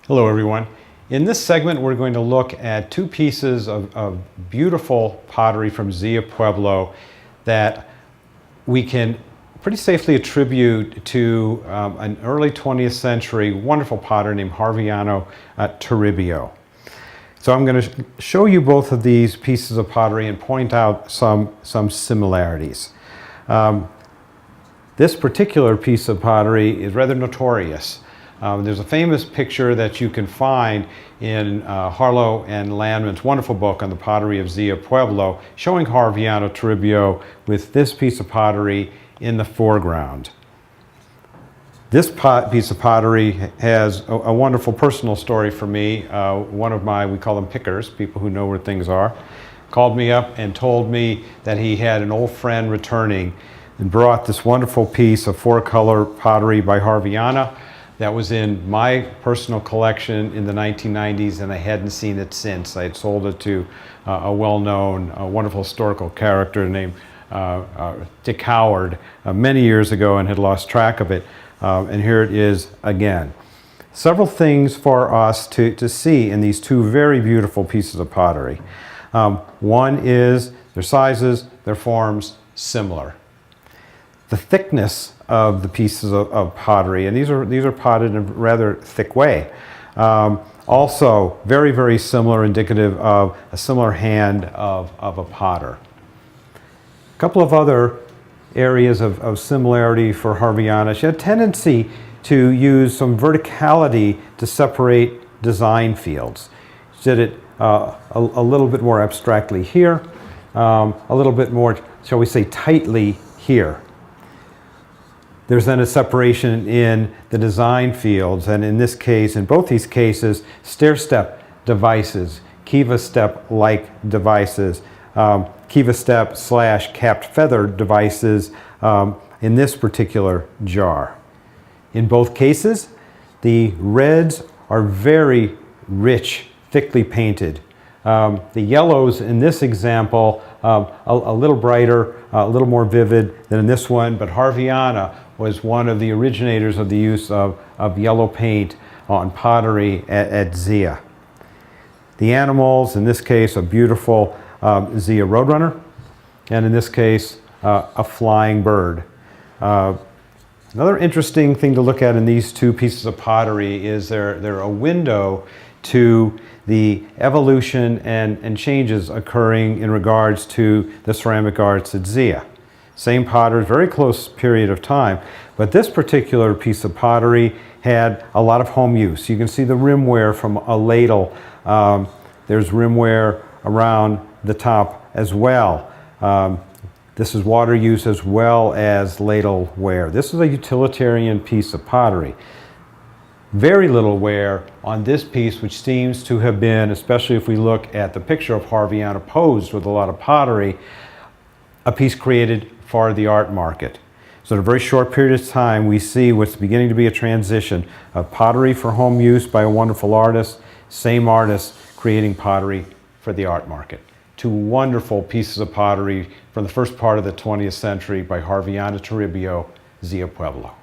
Hello everyone. In this segment we're going to look at two pieces of beautiful pottery from Zia Pueblo that we can pretty safely attribute to an early 20th century wonderful potter named Harviana Torivio. So I'm going to show you both of these pieces of pottery and point out some similarities. This particular piece of pottery is rather notorious. There's a famous picture that you can find in Harlow and Landman's wonderful book on the pottery of Zia Pueblo, showing Harviana Torivio with this piece of pottery in the foreground. This piece of pottery has a wonderful personal story for me. One of my, we call them pickers, people who know where things are, called me up and told me that he had an old friend returning and brought this wonderful piece of four-color pottery by Harviana that was in my personal collection in the 1990s, and I hadn't seen it since. I had sold it to a well-known, wonderful historical character named Dick Howard many years ago and had lost track of it. And here it is again. Several things for us to see in these two very beautiful pieces of pottery. One is their sizes, their forms, similar. The thickness of the pieces of pottery, and these are potted in a rather thick way. Also very, very similar, indicative of a similar hand of a potter. A couple of other areas of similarity for Harviana. She had a tendency to use some verticality to separate design fields. She did it a little bit more abstractly here, a little bit more, shall we say, tightly here. There's then a separation in the design fields, and in this case, in both these cases, stair-step devices, kiva step-like devices, kiva step / capped feather devices in this particular jar. In both cases, the reds are very rich, thickly painted. The yellows in this example, a little brighter, a little more vivid than in this one, but Harviana was one of the originators of the use of yellow paint on pottery at Zia. The animals, in this case, a beautiful Zia Roadrunner, and in this case, a flying bird. Another interesting thing to look at in these two pieces of pottery is they're a window to the evolution and changes occurring in regards to the ceramic arts at Zia. Same potters, very close period of time, but this particular piece of pottery had a lot of home use. You can see the rimware from a ladle. There's rimware around the top as well. This is water use as well as ladleware. This is a utilitarian piece of pottery. Very little wear on this piece, which seems to have been, especially if we look at the picture of Harviana posed with a lot of pottery, a piece created for the art market. So in a very short period of time, we see what's beginning to be a transition of pottery for home use by a wonderful artist, same artist creating pottery for the art market. Two wonderful pieces of pottery from the first part of the 20th century by Harviana Torivio, Zia Pueblo.